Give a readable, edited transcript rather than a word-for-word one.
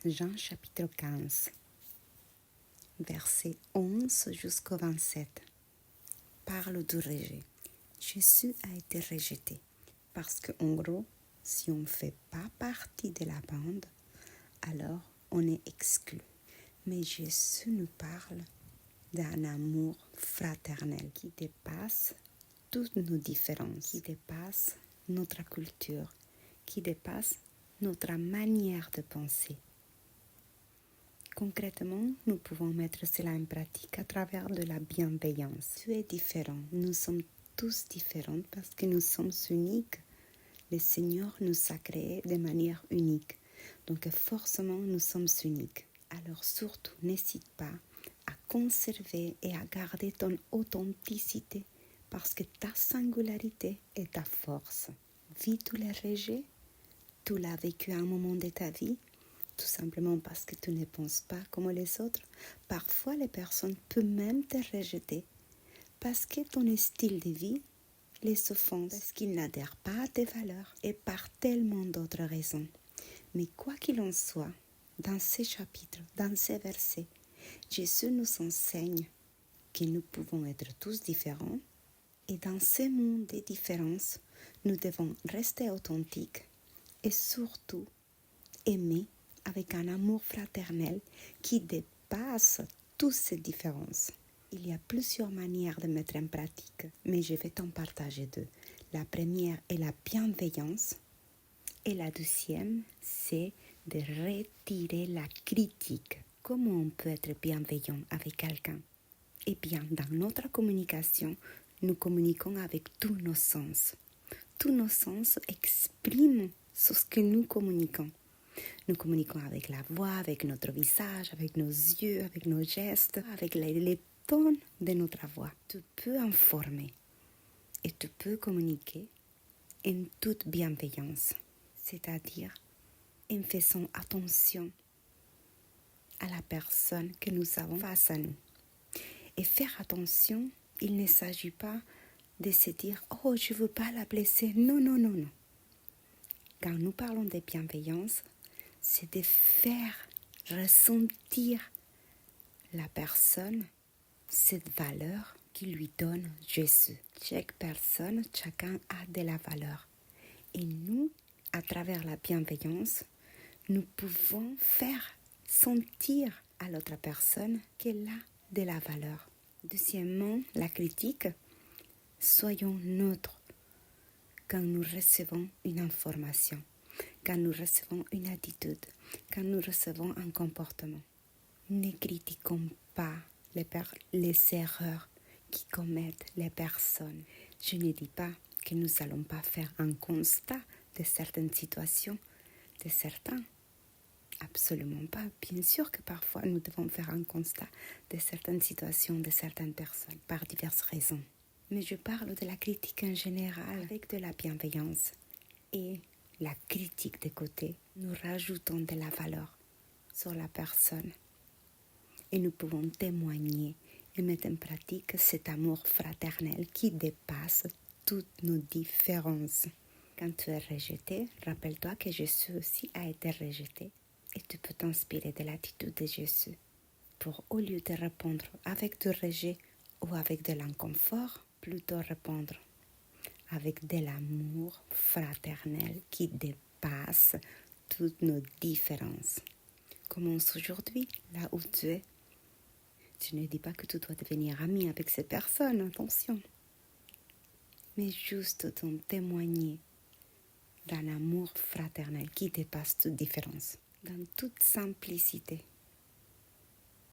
Jean chapitre 15, versets 11 jusqu'au 27, parle du rejet. Jésus a été rejeté parce qu'en gros, si on ne fait pas partie de la bande, alors on est exclu. Mais Jésus nous parle d'un amour fraternel qui dépasse toutes nos différences, qui dépasse notre culture, qui dépasse notre manière de penser. Concrètement, nous pouvons mettre cela en pratique à travers de la bienveillance. Tu es différent. Nous sommes tous différents parce que nous sommes uniques. Le Seigneur nous a créés de manière unique. Donc forcément, nous sommes uniques. Alors surtout, n'hésite pas à conserver et à garder ton authenticité parce que ta singularité est ta force. Vis tous les rejets. Tu l'as vécu à un moment de ta vie. Tout simplement parce que tu ne penses pas comme les autres. Parfois, les personnes peuvent même te rejeter parce que ton style de vie les offense, parce qu'ils n'adhèrent pas à tes valeurs et par tellement d'autres raisons. Mais quoi qu'il en soit, dans ces chapitres, dans ces versets, Jésus nous enseigne que nous pouvons être tous différents et dans ce monde des différences, nous devons rester authentiques et surtout aimer avec un amour fraternel qui dépasse toutes ces différences. Il y a plusieurs manières de mettre en pratique, mais je vais t'en partager deux. La première est la bienveillance et la deuxième, c'est de retirer la critique. Comment on peut être bienveillant avec quelqu'un? Eh bien, dans notre communication, nous communiquons avec tous nos sens. Tous nos sens expriment ce que nous communiquons. Nous communiquons avec la voix, avec notre visage, avec nos yeux, avec nos gestes, avec les tons de notre voix. Tu peux informer et tu peux communiquer en toute bienveillance, c'est-à-dire en faisant attention à la personne que nous avons face à nous. Et faire attention, il ne s'agit pas de se dire « Oh, je ne veux pas la blesser ». Non, non, non, non. Quand nous parlons de bienveillance, c'est de faire ressentir la personne cette valeur qui lui donne Jésus. Chaque personne, chacun a de la valeur. Et nous, à travers la bienveillance, nous pouvons faire sentir à l'autre personne qu'elle a de la valeur. Deuxièmement, la critique. Soyons neutres quand nous recevons une information, quand nous recevons une attitude, quand nous recevons un comportement. Ne critiquons pas les erreurs qui commettent les personnes. Je ne dis pas que nous n'allons pas faire un constat de certaines situations, de certains. Absolument pas. Bien sûr que parfois nous devons faire un constat de certaines situations, de certaines personnes, par diverses raisons. Mais je parle de la critique en général avec de la bienveillance. Et la critique de côté, nous rajoutons de la valeur sur la personne. Et nous pouvons témoigner et mettre en pratique cet amour fraternel qui dépasse toutes nos différences. Quand tu es rejeté, rappelle-toi que Jésus aussi a été rejeté. Et tu peux t'inspirer de l'attitude de Jésus pour, au lieu de répondre avec du rejet ou avec de l'inconfort, plutôt répondre avec de l'amour fraternel qui dépasse toutes nos différences. Commence aujourd'hui, là où tu es. Tu ne dis pas que tu dois devenir ami avec ces personnes, attention. Mais juste t'en témoigner d'un amour fraternel qui dépasse toute différence. Dans toute simplicité,